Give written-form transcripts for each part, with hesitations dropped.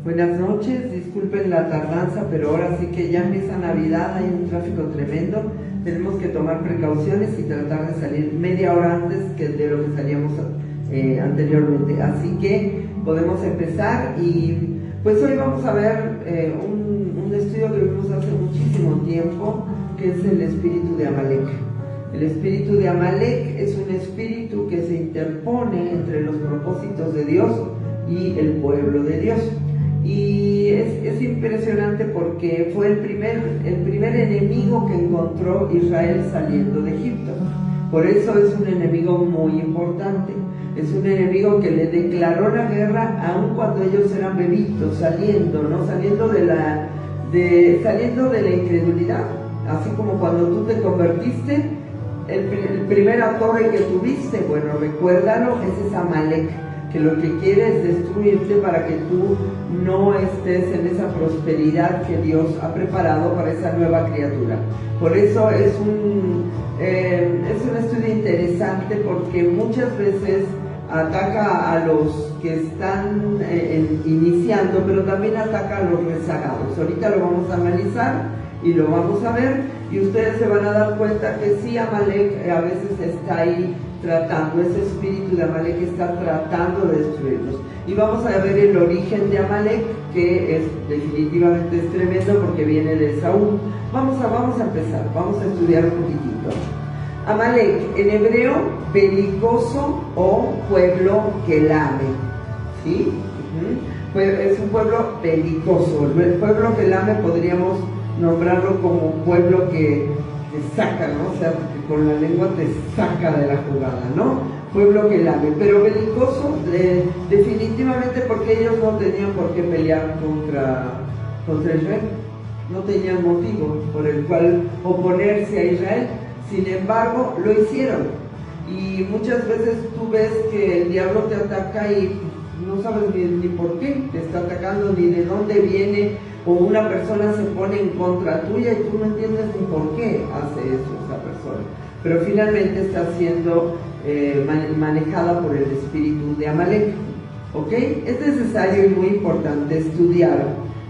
Buenas noches, disculpen la tardanza, pero ahora sí que ya empieza Navidad, hay un tráfico tremendo, tenemos que tomar precauciones y tratar de salir media hora antes que de lo que salíamos anteriormente. Así que podemos empezar y pues hoy vamos a ver un estudio que vimos hace muchísimo tiempo, que es el espíritu de Amalek. El espíritu de Amalek es un espíritu que se interpone entre los propósitos de Dios y el pueblo de Dios. Y es impresionante porque fue el primer enemigo que encontró Israel saliendo de Egipto. Por eso es un enemigo muy importante. Es un enemigo que le declaró la guerra aun cuando ellos eran bebitos, saliendo de la incredulidad. Así como cuando tú te convertiste, el primer torre que tuviste, bueno, recuérdalo, ese es Amalek, que lo que quiere es destruirte para que tú no estés en esa prosperidad que Dios ha preparado para esa nueva criatura. Por eso es un estudio interesante, porque muchas veces ataca a los que están iniciando, pero también ataca a los rezagados. Ahorita lo vamos a analizar y lo vamos a ver, y ustedes se van a dar cuenta que sí, Amalek a veces está ahí tratando, ese espíritu de Amalek está tratando de destruirnos. Y vamos a ver el origen de Amalek, que definitivamente es tremendo porque viene de Saúl. Vamos a empezar, vamos a estudiar un poquitito. Amalek, en hebreo, belicoso o pueblo que lame, ¿sí? Es un pueblo belicoso. El pueblo que lame podríamos nombrarlo como pueblo que te saca, ¿no? O sea, que con la lengua te saca de la jugada, ¿no? Pueblo que lame, pero belicoso definitivamente, porque ellos no tenían por qué pelear contra Israel, no tenían motivo por el cual oponerse a Israel. Sin embargo, lo hicieron, y muchas veces tú ves que el diablo te ataca y no sabes ni por qué te está atacando, ni de dónde viene, o una persona se pone en contra tuya y tú no entiendes ni por qué hace eso esa persona, pero finalmente está siendo manejada por el espíritu de Amalek. ¿Ok? Es necesario y muy importante estudiar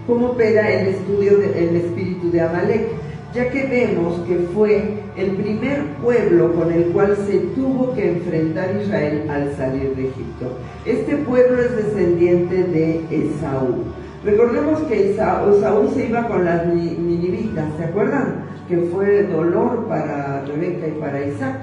cómo opera el espíritu de Amalek, ya que vemos que fue el primer pueblo con el cual se tuvo que enfrentar Israel al salir de Egipto. Este pueblo es descendiente de Esaú. Recordemos que Esaú se iba con las ninivitas, ¿se acuerdan? Que fue dolor para Rebeca y para Isaac,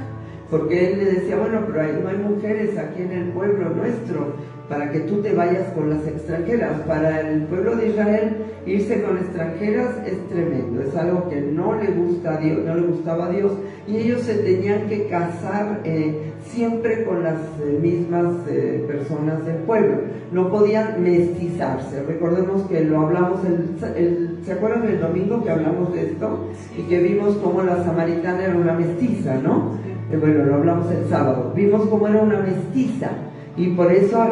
porque él le decía, bueno, pero no hay mujeres aquí en el pueblo nuestro, para que tú te vayas con las extranjeras. Para el pueblo de Israel, irse con extranjeras es tremendo, es algo que no le gusta a Dios, no le gustaba a Dios, y ellos se tenían que casar siempre con las mismas personas del pueblo, no podían mestizarse. Recordemos que lo hablamos, ¿se acuerdan del domingo que hablamos de esto? Y que vimos cómo la samaritana era una mestiza, ¿no? Bueno, lo hablamos el sábado, vimos cómo era una mestiza, y por eso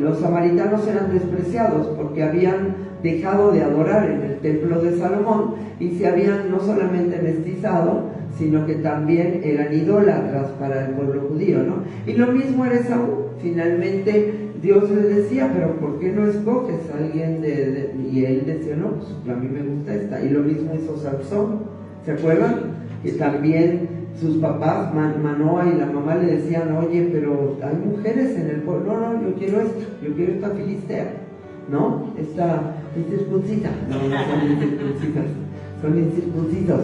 los samaritanos eran despreciados, porque habían dejado de adorar en el templo de Salomón y se habían no solamente mestizado, sino que también eran idólatras para el pueblo judío, ¿no? Y lo mismo era Esaú. Finalmente Dios le decía, pero ¿por qué no escoges a alguien y él decía, no, pues a mí me gusta esta. Y lo mismo hizo Sansón, ¿se acuerdan? Que también sus papás, Manoa y la mamá, le decían, oye, pero hay mujeres en el pueblo. No, yo quiero esto, yo quiero esta filistea, ¿no? Esta incircuncisa. No son incircuncisas, son incircuncisos.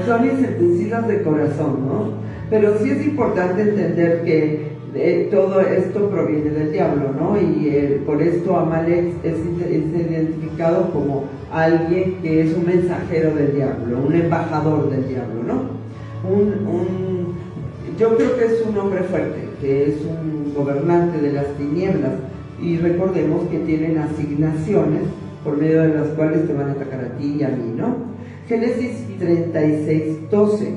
Son incircuncisas de corazón, ¿no? Pero sí es importante entender que todo esto proviene del diablo, ¿no? Y por esto Amalek es identificado como alguien que es un mensajero del diablo, un embajador del diablo, ¿no? Yo creo que es un hombre fuerte, que es un gobernante de las tinieblas, y recordemos que tienen asignaciones por medio de las cuales te van a atacar a ti y a mí, ¿no? Génesis 36:12.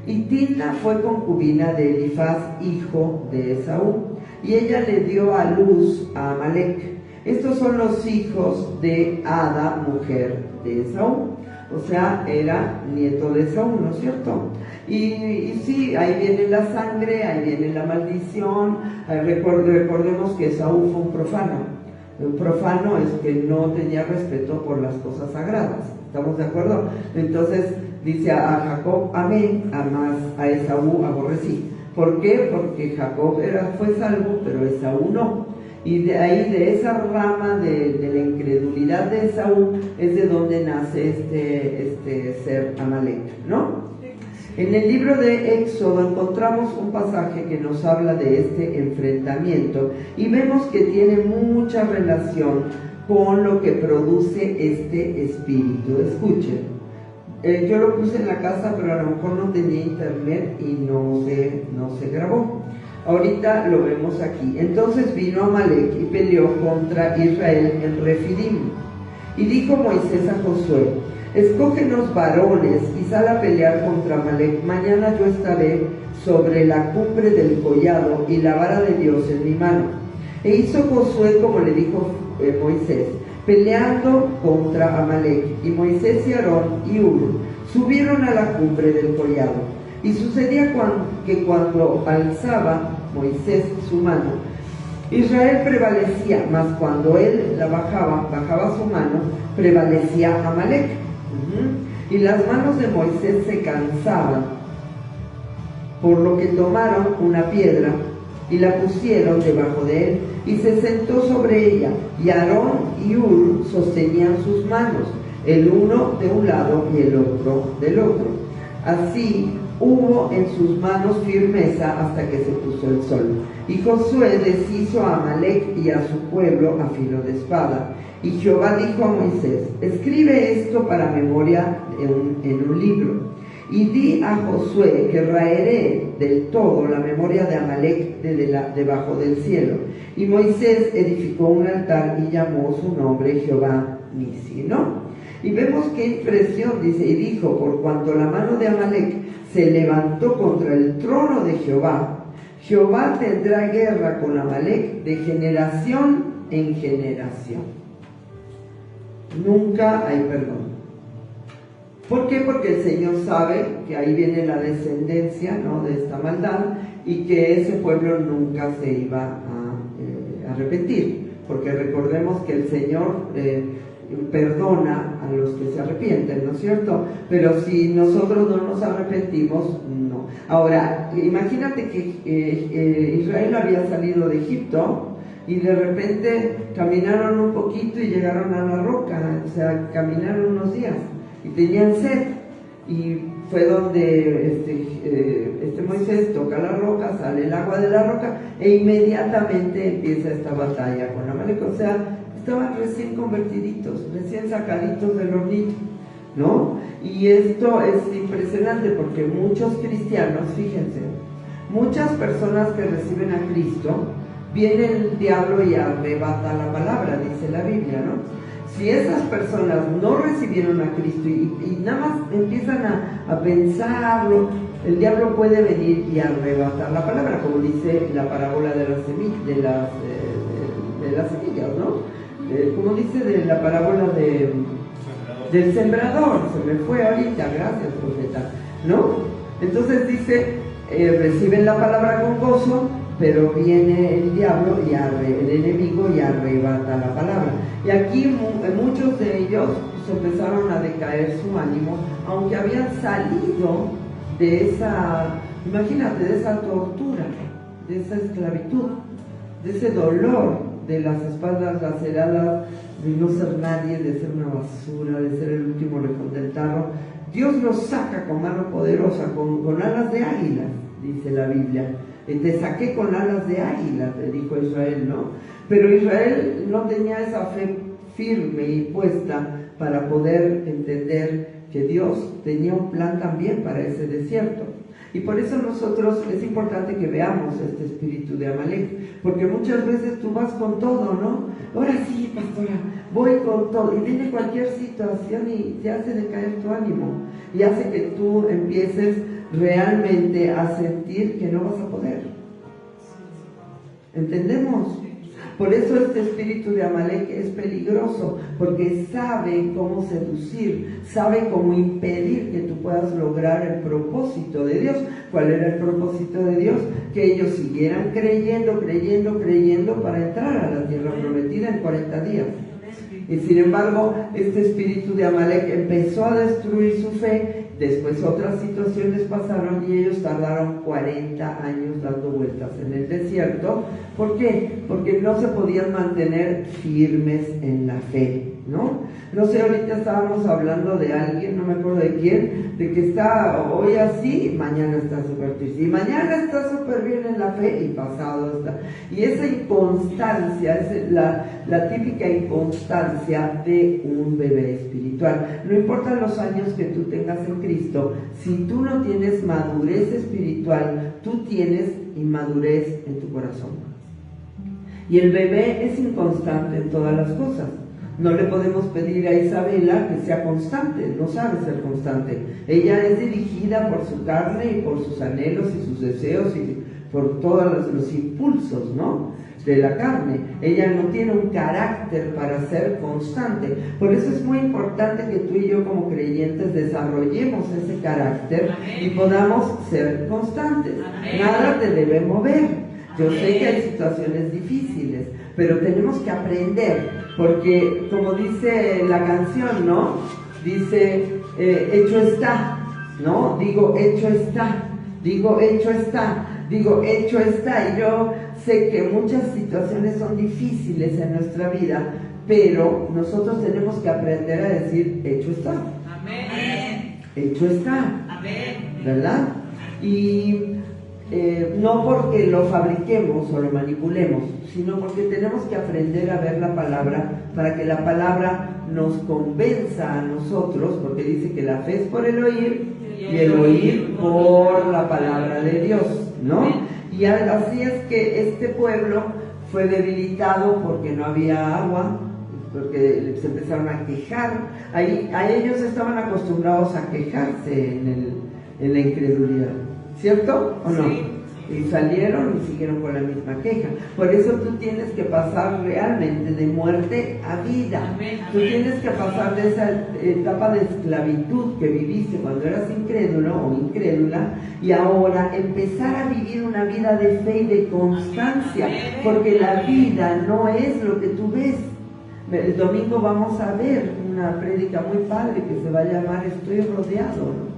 Y Timna fue concubina de Elifaz, hijo de Esaú, y ella le dio a luz a Amalek. Estos son los hijos de Ada, mujer de Esaú. O sea, era nieto de Esaú, ¿no es cierto? Y sí, ahí viene la sangre, ahí viene la maldición. Recordemos que Esaú fue un profano. profano es que no tenía respeto por las cosas sagradas. ¿Estamos de acuerdo? Entonces dice: a Jacob amé, a Esaú aborrecí. ¿Por qué? Porque Jacob fue salvo, pero Esaú no. Y de ahí, de esa rama de la incredulidad de Esaú, es de donde nace este ser Amalek, ¿no? En el libro de Éxodo encontramos un pasaje que nos habla de este enfrentamiento y vemos que tiene mucha relación con lo que produce este espíritu. Escuchen, yo lo puse en la casa, pero a lo mejor no tenía internet y no se grabó. Ahorita lo vemos aquí. Entonces vino Amalek y peleó contra Israel en Refidim. Y dijo Moisés a Josué: escógenos varones y sal a pelear contra Amalek. Mañana yo estaré sobre la cumbre del collado y la vara de Dios en mi mano. E hizo Josué como le dijo Moisés, peleando contra Amalek. Y Moisés y Aarón y Hur subieron a la cumbre del collado. Y sucedía que cuando alzaba Moisés su mano, Israel prevalecía, mas cuando él la bajaba su mano, prevalecía Amalek. Y las manos de Moisés se cansaban, por lo que tomaron una piedra y la pusieron debajo de él, y se sentó sobre ella, y Aarón y Hur sostenían sus manos, el uno de un lado y el otro del otro. Así hubo en sus manos firmeza hasta que se puso el sol. Y Josué deshizo a Amalek y a su pueblo a filo de espada. Y Jehová dijo a Moisés: escribe esto para memoria en un libro. Y di a Josué que raeré del todo la memoria de Amalek debajo del cielo. Y Moisés edificó un altar y llamó su nombre Jehová Nisi, ¿no? Y vemos qué impresión, dice: y dijo, por cuanto la mano de Amalek se levantó contra el trono de Jehová, Jehová tendrá guerra con Amalek de generación en generación. Nunca hay perdón. ¿Por qué? Porque el Señor sabe que ahí viene la descendencia, ¿no?, de esta maldad, y que ese pueblo nunca se iba a arrepentir. Porque recordemos que el Señor perdona a los que se arrepienten, ¿no es cierto? Pero si nosotros no nos arrepentimos, no. Ahora, imagínate que Israel había salido de Egipto y de repente caminaron un poquito y llegaron a la roca, o sea, caminaron unos días y tenían sed, y fue donde Moisés toca la roca, sale el agua de la roca e inmediatamente empieza esta batalla con Amalek. O sea, estaban recién convertiditos, recién sacaditos del hornito, ¿no? Y esto es impresionante porque muchos cristianos, fíjense, muchas personas que reciben a Cristo, viene el diablo y arrebata la palabra, dice la Biblia, ¿no? Si esas personas no recibieron a Cristo y nada más empiezan a pensarlo, el diablo puede venir y arrebatar la palabra, como dice la parábola de las semillas, ¿no? Como dice de la parábola del sembrador, se me fue ahorita, gracias profeta, ¿no? Entonces dice, reciben la palabra con gozo, pero viene el diablo y el enemigo y arrebata la palabra. Y aquí muchos de ellos pues, empezaron a decaer su ánimo, aunque habían salido de esa, imagínate, de esa tortura, de esa esclavitud, de ese dolor, de las espaldas laceradas, de no ser nadie, de ser una basura, de ser el último rejón del tarro. Dios los saca con mano poderosa, con alas de águila, dice la Biblia. Te saqué con alas de águila, te dijo Israel, ¿no? Pero Israel no tenía esa fe firme y puesta para poder entender que Dios tenía un plan también para ese desierto. Y por eso nosotros es importante que veamos este espíritu de Amalek, porque muchas veces tú vas con todo, ¿no? Ahora sí, pastora, voy con todo, y viene cualquier situación y te hace decaer tu ánimo, y hace que tú empieces realmente a sentir que no vas a poder. ¿Entendemos? Por eso este espíritu de Amalek es peligroso, porque sabe cómo seducir, sabe cómo impedir que tú puedas lograr el propósito de Dios. ¿Cuál era el propósito de Dios? Que ellos siguieran creyendo para entrar a la tierra prometida en 40 días. Y sin embargo, este espíritu de Amalek empezó a destruir su fe. Después otras situaciones pasaron y ellos tardaron 40 años dando vueltas en el desierto. ¿Por qué? Porque no se podían mantener firmes en la fe, ¿no? No sé, ahorita estábamos hablando de alguien, no me acuerdo de quién, de que está hoy así y mañana está súper triste, y mañana está súper bien en la fe y pasado está. Y esa inconstancia es la típica inconstancia de un bebé espiritual. No importa los años que tú tengas en Cristo, si tú no tienes madurez espiritual, tú tienes inmadurez en tu corazón. Y el bebé es inconstante en todas las cosas. No le podemos pedir a Isabela que sea constante, no sabe ser constante. Ella es dirigida por su carne y por sus anhelos y sus deseos y por todos los impulsos, ¿no?, de la carne. Ella no tiene un carácter para ser constante. Por eso es muy importante que tú y yo como creyentes desarrollemos ese carácter y podamos ser constantes. Nada te debe mover. Yo sé que hay situaciones difíciles, pero tenemos que aprender, porque como dice la canción, ¿no? Dice, hecho está, ¿no? Digo, hecho está, digo, hecho está, digo, hecho está. Y yo sé que muchas situaciones son difíciles en nuestra vida, pero nosotros tenemos que aprender a decir, hecho está. Amén. Hecho está. Amén. ¿Verdad? Y no porque lo fabriquemos o lo manipulemos, sino porque tenemos que aprender a ver la palabra para que la palabra nos convenza a nosotros, porque dice que la fe es por el oír y el oír por la palabra de Dios, ¿no? Y así es que este pueblo fue debilitado porque no había agua, porque se empezaron a quejar. A ellos estaban acostumbrados a quejarse en la incredulidad, ¿cierto o no? Sí. Y salieron y siguieron con la misma queja. Por eso tú tienes que pasar realmente de muerte a vida. Amén. Tú tienes que pasar de esa etapa de esclavitud que viviste cuando eras incrédulo o incrédula, y ahora empezar a vivir una vida de fe y de constancia, porque la vida no es lo que tú ves. El domingo vamos a ver una prédica muy padre que se va a llamar Estoy rodeado, ¿no?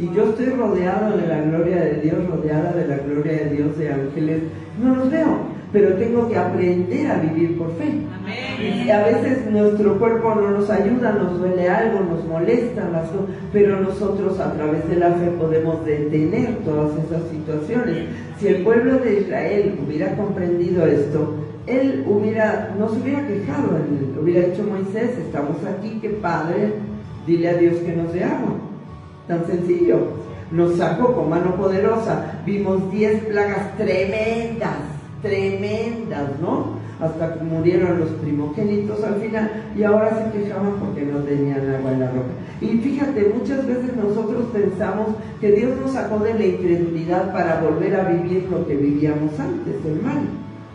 Y yo estoy rodeado de la gloria de Dios, rodeada de la gloria de Dios, de ángeles. No los veo, pero tengo que aprender a vivir por fe. Amén. Y a veces nuestro cuerpo no nos ayuda, nos duele algo, nos molesta, pero nosotros a través de la fe podemos detener todas esas situaciones. Si el pueblo de Israel hubiera comprendido esto, él no se hubiera quejado, hubiera dicho Moisés, estamos aquí, qué padre, dile a Dios que nos dé agua. Tan sencillo. Nos sacó con mano poderosa. Vimos 10 plagas tremendas, ¿no? Hasta que murieron los primogénitos al final, y ahora se quejaban porque no tenían agua en la roca. Y fíjate, muchas veces nosotros pensamos que Dios nos sacó de la incredulidad para volver a vivir lo que vivíamos antes, el mal,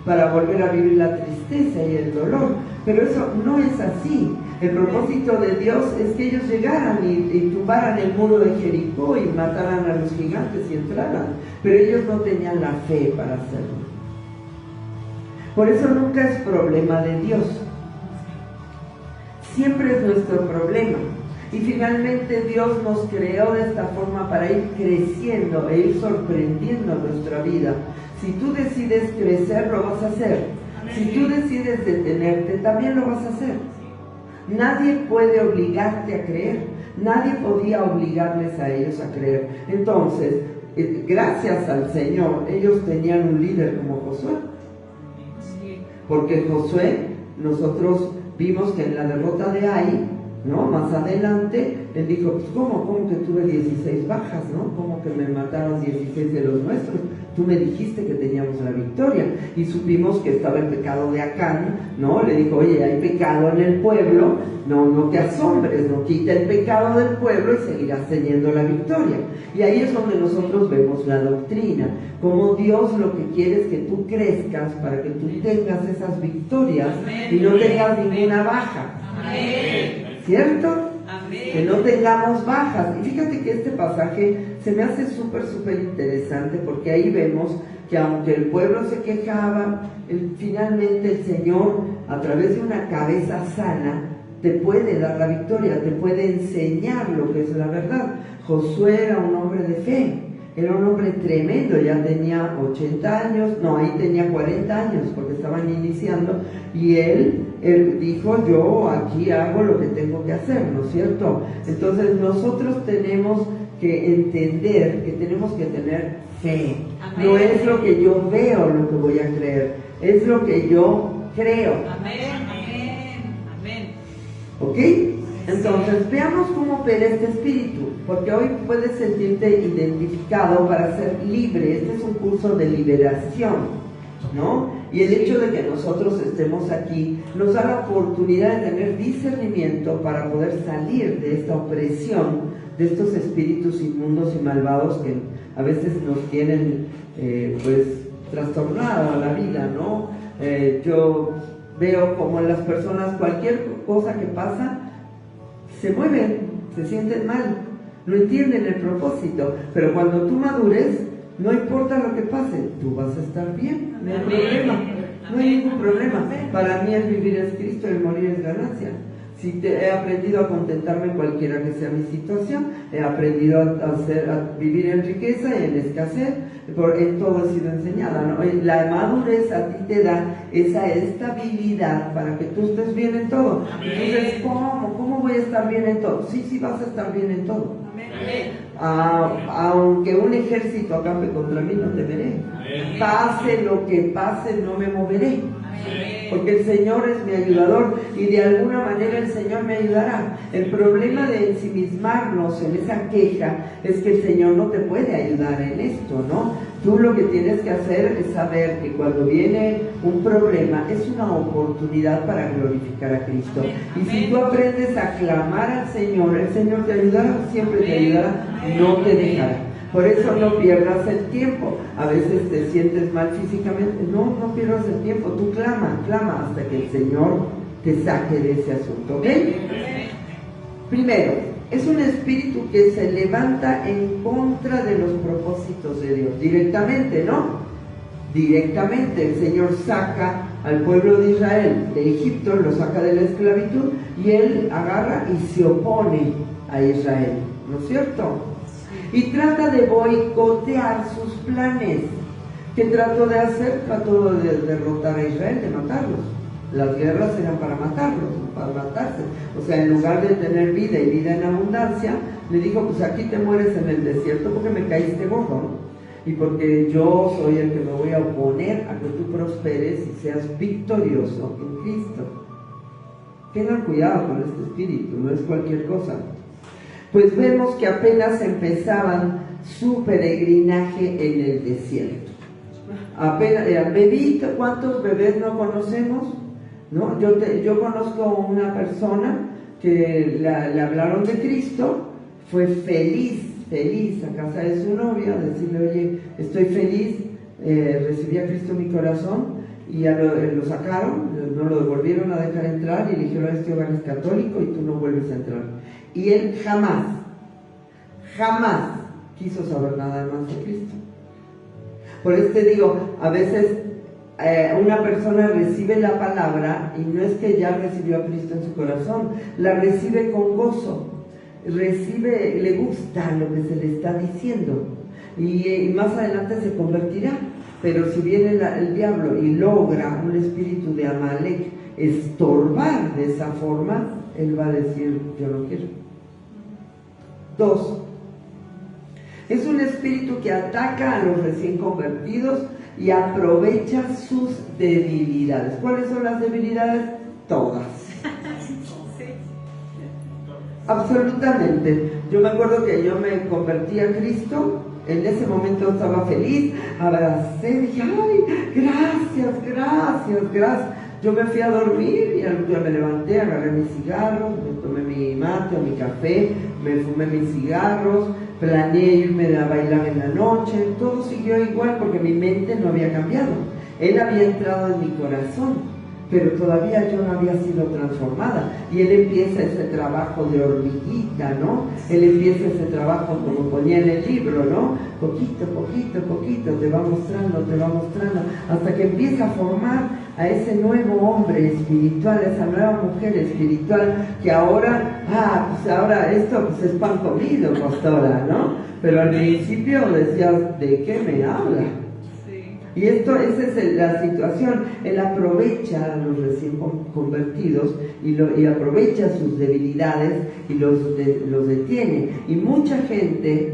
para volver a vivir la tristeza y el dolor. Pero eso no es así. El propósito de Dios es que ellos llegaran y tumbaran el muro de Jericó y mataran a los gigantes y entraran. Pero ellos no tenían la fe para hacerlo. Por eso nunca es problema de Dios. Siempre es nuestro problema. Y finalmente Dios nos creó de esta forma para ir creciendo e ir sorprendiendo nuestra vida. Si tú decides crecer, lo vas a hacer. Si tú decides detenerte, también lo vas a hacer. Nadie puede obligarte a creer. Nadie podía obligarles a ellos a creer. Entonces, gracias al Señor, ellos tenían un líder como Josué. Porque Josué, nosotros vimos que en la derrota de Ai, ¿no? Más adelante, él dijo, pues ¿cómo que tuve 16 bajas, ¿no? ¿Cómo que me mataron 16 de los nuestros? tú me dijiste que teníamos la victoria. Y supimos que estaba el pecado de Acán, ¿no? Le dijo, oye, hay pecado en el pueblo, no te asombres, no quita el pecado del pueblo y seguirás teniendo la victoria. Y ahí es donde nosotros vemos la doctrina, como Dios lo que quiere es que tú crezcas para que tú tengas esas victorias y no tengas ninguna baja. ¿Cierto? Que no tengamos bajas. Y fíjate que este pasaje se me hace súper interesante, porque ahí vemos que aunque el pueblo se quejaba, finalmente el Señor, a través de una cabeza sana, te puede dar la victoria, te puede enseñar lo que es la verdad. Josué era un hombre de fe, era un hombre tremendo, ya tenía 80 años, no, ahí tenía 40 años porque estaban iniciando, y él dijo, yo aquí hago lo que tengo que hacer, ¿no es cierto? Entonces nosotros tenemos que entender que tenemos que tener fe. Amén. No es lo que yo veo lo que voy a creer, es lo que yo creo. Amén, amén, amén. ¿Ok? Entonces veamos cómo opera este espíritu, porque hoy puedes sentirte identificado para ser libre. Este es un curso de liberación, ¿no? Y el hecho de que nosotros estemos aquí nos da la oportunidad de tener discernimiento para poder salir de esta opresión, de estos espíritus inmundos y malvados que a veces nos tienen pues trastornada la vida, ¿no? Yo veo como en las personas cualquier cosa que pasa, se mueven, se sienten mal, no entienden el propósito, pero cuando tú madures, no importa lo que pase, tú vas a estar bien, no hay problema, no hay ningún problema. Para mí el vivir es Cristo, el morir es ganancia. Si he aprendido a contentarme cualquiera que sea mi situación, he aprendido a vivir en riqueza y en escasez, en todo he sido enseñada, ¿no? La madurez a ti te da esa estabilidad para que tú estés bien en todo. Entonces, ¿cómo voy a estar bien en todo? Sí, vas a estar bien en todo. Aunque un ejército acampe contra mí, no temeré. Pase lo que pase, no me moveré. Porque el Señor es mi ayudador y de alguna manera el Señor me ayudará. El problema de ensimismarnos en esa queja es que el Señor no te puede ayudar en esto, ¿no? Tú lo que tienes que hacer es saber que cuando viene un problema es una oportunidad para glorificar a Cristo. Y si tú aprendes a clamar al Señor, el Señor te ayudará, siempre te ayudará, no te dejará. Por eso no pierdas el tiempo. A veces te sientes mal físicamente. No pierdas el tiempo. Tú clama hasta que el Señor te saque de ese asunto. ¿Ok? Primero, es un espíritu que se levanta en contra de los propósitos de Dios. Directamente, ¿no? Directamente. El Señor saca al pueblo de Israel de Egipto, lo saca de la esclavitud, y Él agarra y se opone a Israel. ¿No es cierto? Y trata de boicotear sus planes. ¿Qué trató de hacer? Trató de derrotar a Israel, de matarlos. Las guerras eran para matarlos, para matarse. O sea, en lugar de tener vida y vida en abundancia, le dijo, pues aquí te mueres en el desierto porque me caíste gordo, ¿no? Y porque yo soy el que me voy a oponer a que tú prosperes y seas victorioso en Cristo. Tengan cuidado con este espíritu, no es cualquier cosa. Pues vemos que apenas empezaban su peregrinaje en el desierto. Apenas, bebito, ¿cuántos bebés no conocemos? ¿No? Yo conozco una persona que le hablaron de Cristo, fue feliz a casa de su novia, decirle, oye, estoy feliz, recibí a Cristo en mi corazón, y ya lo sacaron, no lo volvieron a dejar entrar y le dijeron, este hogar es católico y tú no vuelves a entrar. Y él jamás quiso saber nada más de Cristo. Por eso te digo, a veces una persona recibe la palabra y no es que ya recibió a Cristo en su corazón, la recibe con gozo, le gusta lo que se le está diciendo y más adelante se convertirá. Pero si viene el diablo y logra un espíritu de Amalek estorbar de esa forma, él va a decir, yo no quiero. 2. Es un espíritu que ataca a los recién convertidos y aprovecha sus debilidades. ¿Cuáles son las debilidades? Todas. Absolutamente. Yo me acuerdo que yo me convertí a Cristo en ese momento estaba feliz, abracé, dije, ay, gracias. Yo me fui a dormir y al otro día me levanté, agarré mis cigarros, me tomé mi mate o mi café, me fumé mis cigarros, planeé irme a bailar en la noche, todo siguió igual porque mi mente no había cambiado. Él había entrado en mi corazón, pero todavía yo no había sido transformada. Y él empieza ese trabajo de hormiguita, ¿no? Él empieza ese trabajo como ponía en el libro, ¿no? Poquito, te va mostrando, hasta que empieza a formar a ese nuevo hombre espiritual, esa nueva mujer espiritual, que ahora, ahora esto pues es pan comido, pastora, ¿no? Pero al principio decías, ¿de qué me habla? Y esa es la situación. Él aprovecha a los recién convertidos y aprovecha sus debilidades y los detiene. Y mucha gente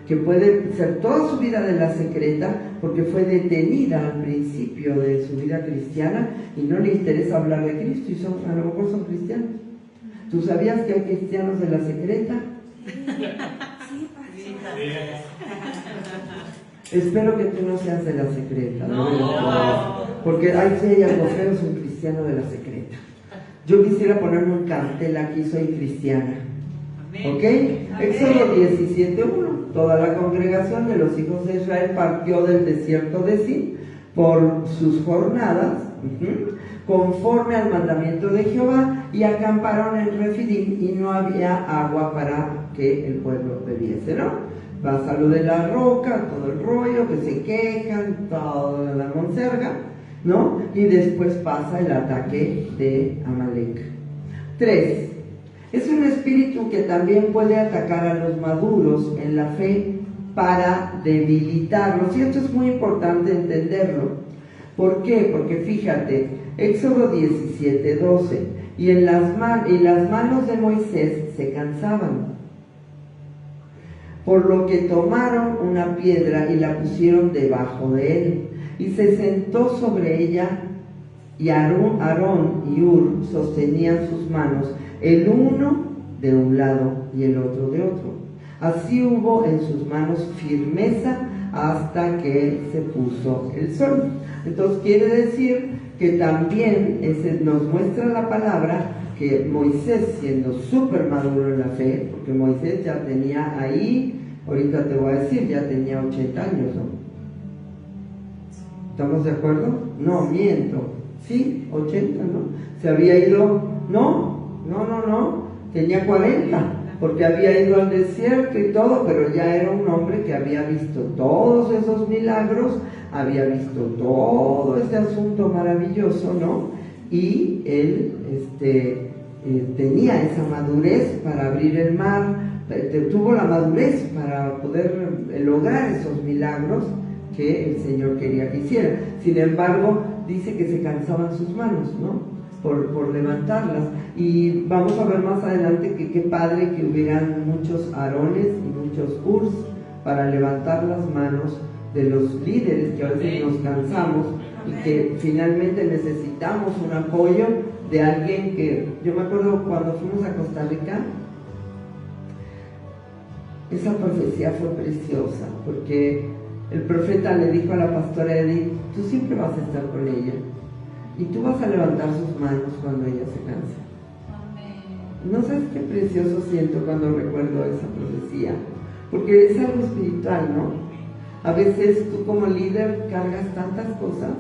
que puede ser toda su vida de la secreta porque fue detenida al principio de su vida cristiana y no le interesa hablar de Cristo y a lo mejor son cristianos. ¿Tú sabías que hay cristianos de la secreta? Sí. Espero que tú no seas de la secreta, no. Porque ahí sí hay algo feo, es un cristiano de la secreta. Yo quisiera ponerme un cartel aquí, soy cristiana. Amén. ¿Ok? Amén. Éxodo 17:1. Toda la congregación de los hijos de Israel partió del desierto de Sin por sus jornadas, conforme al mandamiento de Jehová, y acamparon en Refidim, y no había agua para que el pueblo bebiese, ¿no? Pasa lo de la roca, todo el rollo, que se quejan, toda la monserga, ¿no? Y después pasa el ataque de Amalek. 3. Es un espíritu que también puede atacar a los maduros en la fe para debilitarlos. Y esto es muy importante entenderlo. ¿Por qué? Porque fíjate, Éxodo 17:12, y las manos de Moisés se cansaban, por lo que tomaron una piedra y la pusieron debajo de él, y se sentó sobre ella, y Aarón y Hur sostenían sus manos, el uno de un lado y el otro de otro. Así hubo en sus manos firmeza hasta que se puso el sol. Entonces quiere decir que también nos muestra la palabra que Moisés, siendo súper maduro en la fe, porque Moisés ya tenía ahí, ahorita te voy a decir, ya tenía 80 años, ¿no? ¿Estamos de acuerdo? No, miento. Sí, 80, ¿no? Se había ido, no, tenía 40, porque había ido al desierto y todo, pero ya era un hombre que había visto todos esos milagros, había visto todo ese asunto maravilloso, ¿no? Y él tenía esa madurez para abrir el mar, tuvo la madurez para poder lograr esos milagros que el Señor quería que hiciera. Sin embargo, dice que se cansaban sus manos, ¿no? Por levantarlas. Y vamos a ver más adelante que qué padre que hubieran muchos Aarones y muchos Hurs para levantar las manos de los líderes, que a veces nos cansamos y que finalmente necesitamos un apoyo de alguien que... Yo me acuerdo cuando fuimos a Costa Rica, esa profecía fue preciosa, porque el profeta le dijo a la pastora Edith, tú siempre vas a estar con ella y tú vas a levantar sus manos cuando ella se canse. No sabes qué precioso siento cuando recuerdo esa profecía, porque es algo espiritual, ¿no? A veces tú como líder cargas tantas cosas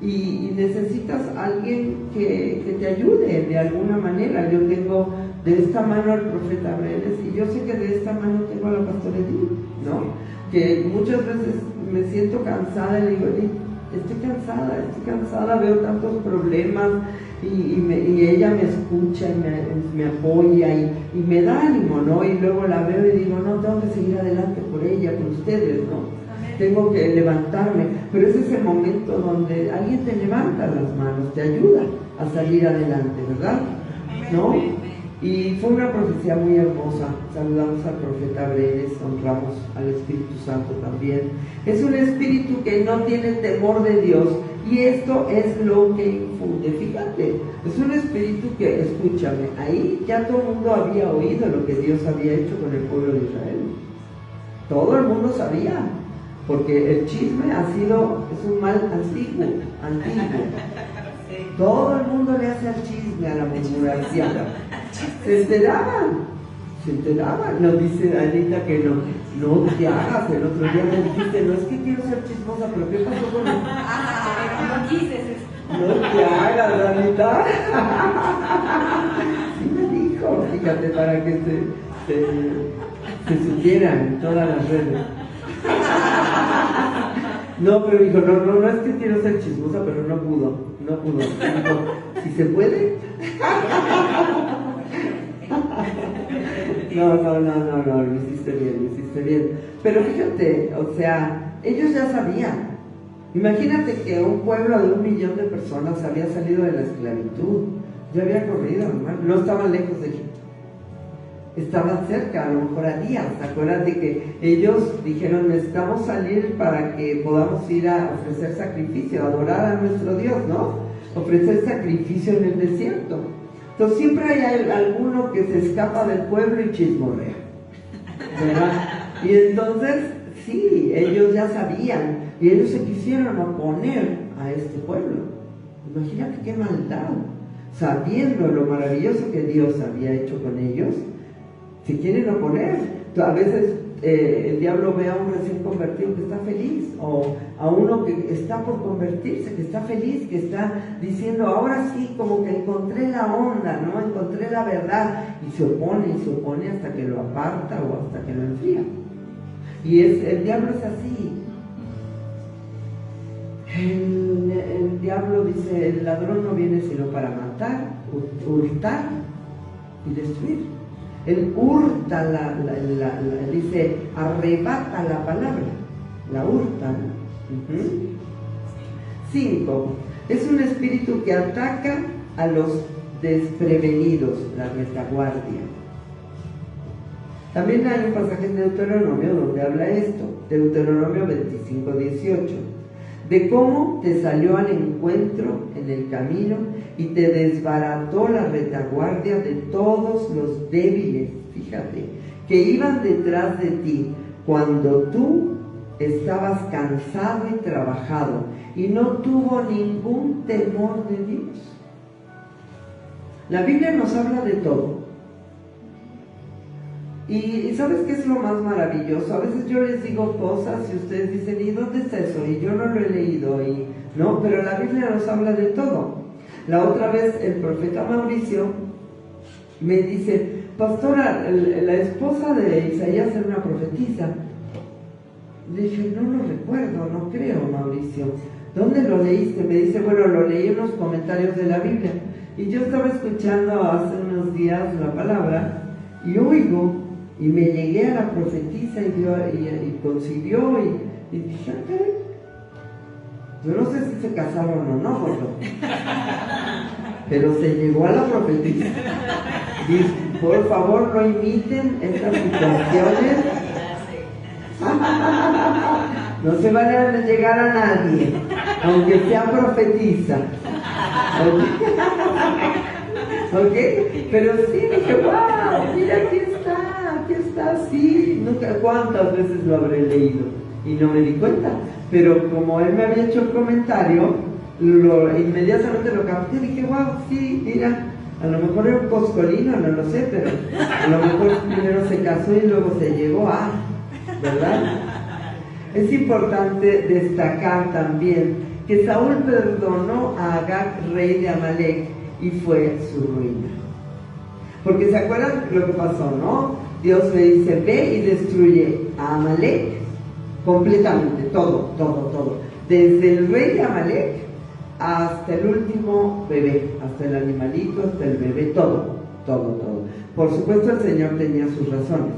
y necesitas a alguien que te ayude de alguna manera. Yo tengo de esta mano al profeta Brenes y yo sé que de esta mano tengo a la pastora Edith, ¿no? Que muchas veces me siento cansada y le digo, Edith, estoy cansada, veo tantos problemas y ella me escucha y me apoya y me da ánimo, ¿no? Y luego la veo y digo, no, tengo que seguir adelante por ella, por ustedes, ¿no? Tengo que levantarme, pero ese es el momento donde alguien te levanta las manos, te ayuda a salir adelante, ¿verdad? ¿No? Y fue una profecía muy hermosa. Saludamos al profeta Brenes, honramos al Espíritu Santo también. Es un espíritu que no tiene temor de Dios y esto es lo que infunde. Fíjate, es un espíritu que, escúchame, ahí ya todo el mundo había oído lo que Dios había hecho con el pueblo de Israel. Todo el mundo sabía, porque el chisme es un mal antiguo. Todo el mundo le hace al chisme, a la murmuración. Se enteraban. Nos dice Anita que no te hagas. El otro día me dijiste, no es que quiero ser chismosa, pero ¿qué pasó con eso? No quises eso. No te hagas, Anita. Sí me dijo, fíjate, para que se supieran en todas las redes. No, pero dijo, no es que quiero ser chismosa, pero no pudo. Dijo, ¿si se puede? No, lo hiciste bien. Pero fíjate, o sea, ellos ya sabían. Imagínate que un pueblo de 1 millón de personas había salido de la esclavitud, ya había corrido, no estaban lejos de Egipto. Estaban cerca, a lo mejor a días. Acuérdate que ellos dijeron, necesitamos salir para que podamos ir a ofrecer sacrificio, adorar a nuestro Dios, ¿no? Ofrecer sacrificio en el desierto. Entonces siempre hay alguno que se escapa del pueblo y chismorrea, ¿verdad? Y entonces, sí, ellos ya sabían, y ellos se quisieron oponer a este pueblo. Imagínate qué maldad. Sabiendo lo maravilloso que Dios había hecho con ellos, se quieren oponer. A veces el diablo ve a un recién convertido que está feliz, o a uno que está por convertirse, que está feliz, que está diciendo, ahora sí, como que encontré la onda, ¿no? Encontré la verdad, y se opone hasta que lo aparta o hasta que lo enfría. Y el diablo es así. El diablo dice, el ladrón no viene sino para matar, hurtar y destruir. Él hurta, dice, arrebata la palabra, la hurta, ¿no? 5. Es un espíritu que ataca a los desprevenidos, la retaguardia. También hay un pasaje en Deuteronomio donde habla esto, Deuteronomio 25:18, de cómo te salió al encuentro en el camino y te desbarató la retaguardia de todos los débiles, fíjate, que iban detrás de ti cuando tú estabas cansado y trabajado, y no tuvo ningún temor de Dios. La Biblia nos habla de todo. Y ¿sabes qué es lo más maravilloso? A veces yo les digo cosas y ustedes dicen, ¿y dónde está eso? Y yo no lo he leído, no, pero la Biblia nos habla de todo. La otra vez el profeta Mauricio me dice, pastora, la esposa de Isaías era una profetisa. Le dije, no lo recuerdo, no creo, Mauricio. ¿Dónde lo leíste? Me dice, bueno, lo leí en los comentarios de la Biblia. Y yo estaba escuchando hace unos días la palabra y oigo, y me llegué a la profetisa y concibió y dije, ¿qué? Yo no sé si se casaron o no, pero se llegó a la profetisa. Dice, por favor, no imiten estas situaciones. No se van a llegar a nadie, aunque sea profetisa. ¿Ok? Pero sí, dije, wow, mira, aquí está, sí. Nunca, ¿cuántas veces lo habré leído? Y no me di cuenta. Pero como él me había hecho el comentario, inmediatamente lo capté y dije, wow, sí, mira, a lo mejor era un poscolino, no lo sé, pero a lo mejor primero se casó y luego se llegó a, ¿verdad? Es importante destacar también que Saúl perdonó a Agag, rey de Amalek, y fue su ruina. Porque se acuerdan lo que pasó, ¿no? Dios le dice, ve y destruye a Amalek completamente, todo. Desde el rey de Amalek hasta el último bebé, hasta el animalito, hasta el bebé, todo. Por supuesto, el Señor tenía sus razones.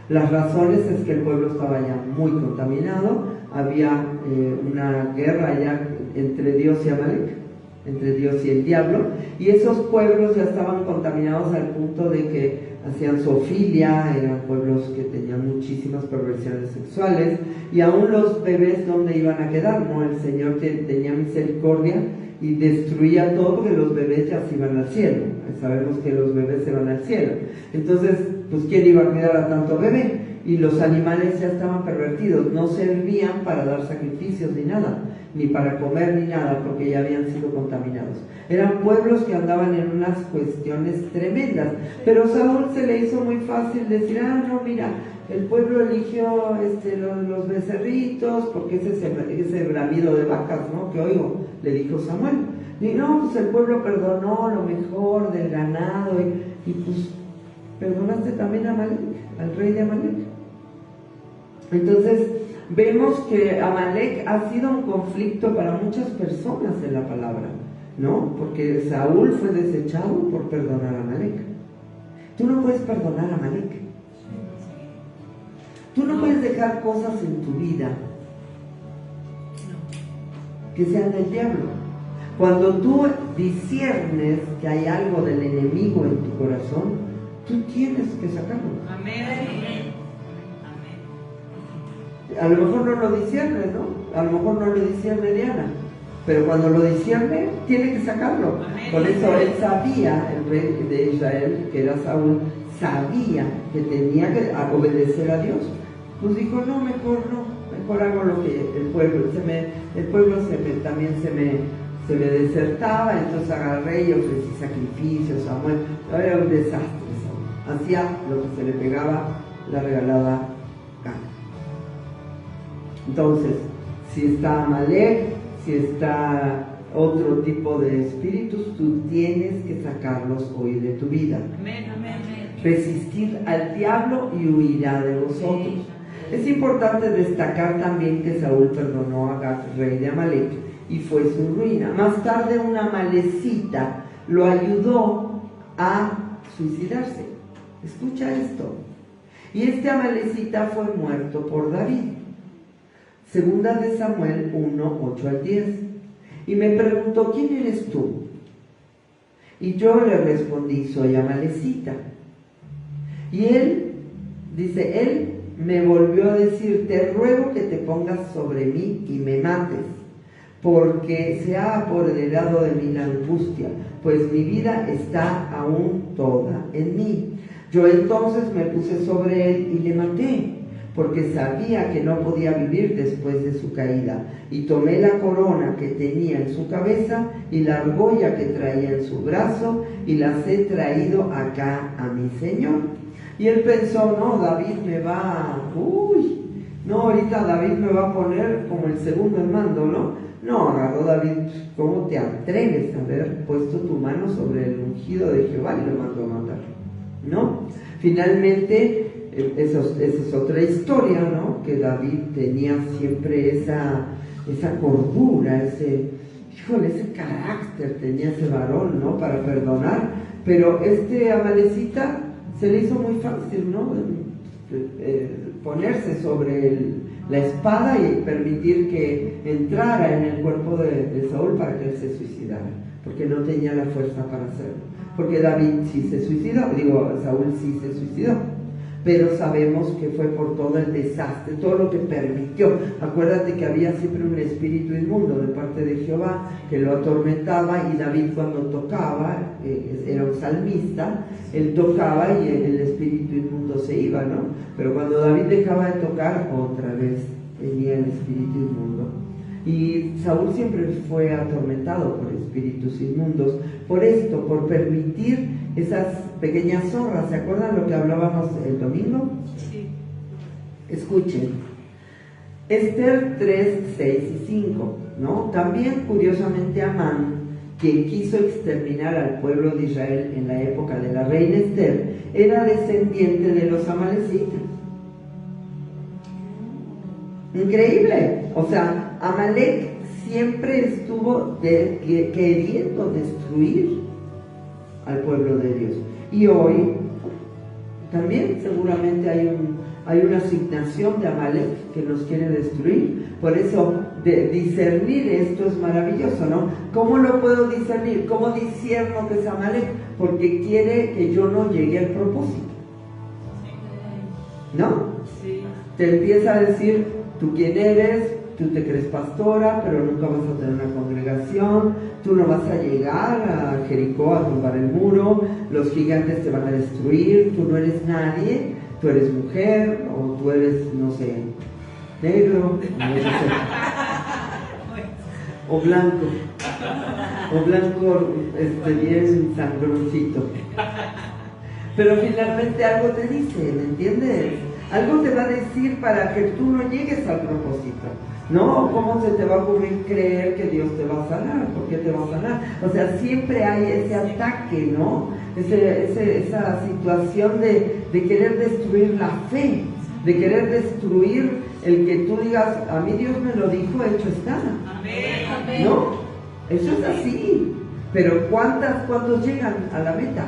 Las razones es que el pueblo estaba ya muy contaminado, había una guerra ya entre Dios y Amalek, entre Dios y el diablo, y esos pueblos ya estaban contaminados al punto de que hacían zoofilia, eran pueblos que tenían muchísimas perversiones sexuales, y aún los bebés, ¿dónde iban a quedar? No, el Señor tenía misericordia y destruía todo, porque los bebés ya se iban al cielo. Sabemos que los bebés se van al cielo. Entonces, pues ¿quién iba a cuidar a tanto bebé? y los animales ya estaban pervertidos, no servían para dar sacrificios ni nada, ni para comer ni nada, porque ya habían sido contaminados. Eran pueblos que andaban en unas cuestiones tremendas, pero Saúl se le hizo muy fácil decir, no, mira, el pueblo eligió los becerritos, porque ese bramido de vacas, ¿no?, que oigo, le dijo Samuel. Y no, pues el pueblo perdonó lo mejor del ganado, y pues perdonaste también a Amalek, al rey de Amalek. Entonces vemos que Amalek ha sido un conflicto para muchas personas en la palabra, ¿no? Porque Saúl fue desechado por perdonar a Amalek. Tú no puedes perdonar a Amalek. Tú no puedes dejar cosas en tu vida que sean del diablo. Cuando tú disciernes que hay algo del enemigo en tu corazón, tú tienes que sacarlo. Amén. A lo mejor no lo disciernes, ¿no? A lo mejor no lo discierne Diana, pero cuando lo discierne, tiene que sacarlo. Por eso él sabía, el rey de Israel, que era Saúl, sabía que tenía que obedecer a Dios. Pues dijo, no, mejor hago lo que el pueblo, también se me desertaba, entonces agarré y ofrecí sacrificios, Samuel, era un desastre Saúl, hacía lo que se le pegaba la regalada gana. Entonces, si está Amalek, si está otro tipo de espíritus, tú tienes que sacarlos hoy de tu vida. Amén, amén. Resistir al diablo y huirá de vosotros. Es importante destacar también que Saúl perdonó a Agag, rey de Amalek, y fue su ruina. Más tarde una amalecita lo ayudó a suicidarse. Escucha esto. Y este amalecita fue muerto por David. Segunda de Samuel 1, 8 al 10. Y me preguntó, ¿quién eres tú? Y yo le respondí, soy amalecita. Y él me volvió a decir, te ruego que te pongas sobre mí y me mates, porque se ha apoderado de mí la angustia, pues mi vida está aún toda en mí. Yo entonces me puse sobre él y le maté, porque sabía que no podía vivir después de su caída, y tomé la corona que tenía en su cabeza y la argolla que traía en su brazo, y las he traído acá a mi señor. Y él pensó, no, David me va, ahorita David me va a poner como el segundo en mando, ¿no? No, agarró David, ¿cómo te atreves a haber puesto tu mano sobre el ungido de Jehová? Y lo mandó a matar, ¿no? Finalmente, esa es otra historia, ¿no? Que David tenía siempre esa cordura, ese carácter, tenía ese varón, ¿no? Para perdonar, pero amalecita se le hizo muy fácil, ¿no? Ponerse sobre la espada y permitir que entrara en el cuerpo de Saúl para que él se suicidara, porque no tenía la fuerza para hacerlo. Porque David sí se suicidó, Saúl sí se suicidó, pero sabemos que fue por todo el desastre, todo lo que permitió. Acuérdate que había siempre un espíritu inmundo de parte de Jehová que lo atormentaba, y David cuando tocaba, era un salmista, él tocaba y el espíritu inmundo se iba, ¿no? Pero cuando David dejaba de tocar, otra vez venía el espíritu inmundo. Y Saúl siempre fue atormentado por espíritus inmundos, por esto, por permitir esas pequeñas zorras. ¿Se acuerdan lo que hablábamos el domingo? Sí. Escuchen, Esther 3, 6 y 5, ¿no? También, curiosamente, Amán, quien quiso exterminar al pueblo de Israel en la época de la reina Esther, era descendiente de los amalecitas. Increíble. O sea, Amalek siempre estuvo queriendo destruir al pueblo de Dios. Y hoy también seguramente hay una asignación de Amalek que nos quiere destruir. Por eso discernir esto es maravilloso, ¿no? ¿Cómo lo puedo discernir? ¿Cómo discierno que es Amalek? Porque quiere que yo no llegue al propósito, ¿no? Sí. Te empieza a decir, ¿tú quién eres? Tú te crees pastora, pero nunca vas a tener una congregación. Tú no vas a llegar a Jericó a tumbar el muro. Los gigantes te van a destruir. Tú no eres nadie. tú eres mujer, o tú eres, no sé, negro, no sé, o blanco bien sangroncito. Pero finalmente algo te dice, ¿me entiendes? Algo te va a decir para que tú no llegues al propósito. No, ¿cómo se te va a ocurrir creer que Dios te va a sanar? ¿Por qué te va a sanar? O sea, siempre hay ese ataque, ¿no? Esa situación de querer destruir la fe, de querer destruir el que tú digas, a mí Dios me lo dijo, hecho está. Amén. ¿No? Eso es así. Pero ¿cuántos llegan a la meta?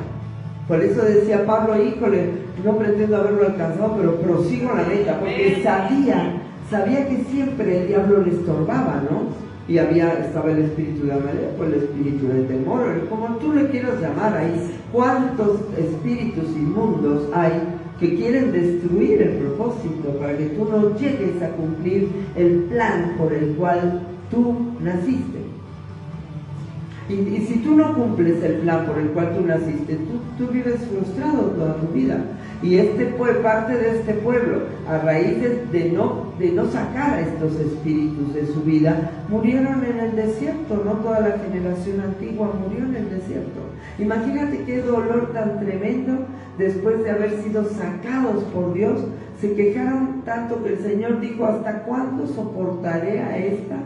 Por eso decía Pablo, híjole, no pretendo haberlo alcanzado, pero prosigo a la meta, porque sabía que siempre el diablo le estorbaba, ¿no? Y estaba el espíritu de Amalek, el espíritu del temor, como tú le quieras llamar ahí. ¿Cuántos espíritus inmundos hay que quieren destruir el propósito para que tú no llegues a cumplir el plan por el cual tú naciste? Y si tú no cumples el plan por el cual tú naciste, tú vives frustrado toda tu vida. Y parte de este pueblo, a raíz de no sacar a estos espíritus de su vida, murieron en el desierto. No toda la generación antigua murió en el desierto. Imagínate qué dolor tan tremendo. Después de haber sido sacados por Dios, se quejaron tanto que el Señor dijo, ¿hasta cuándo soportaré a esta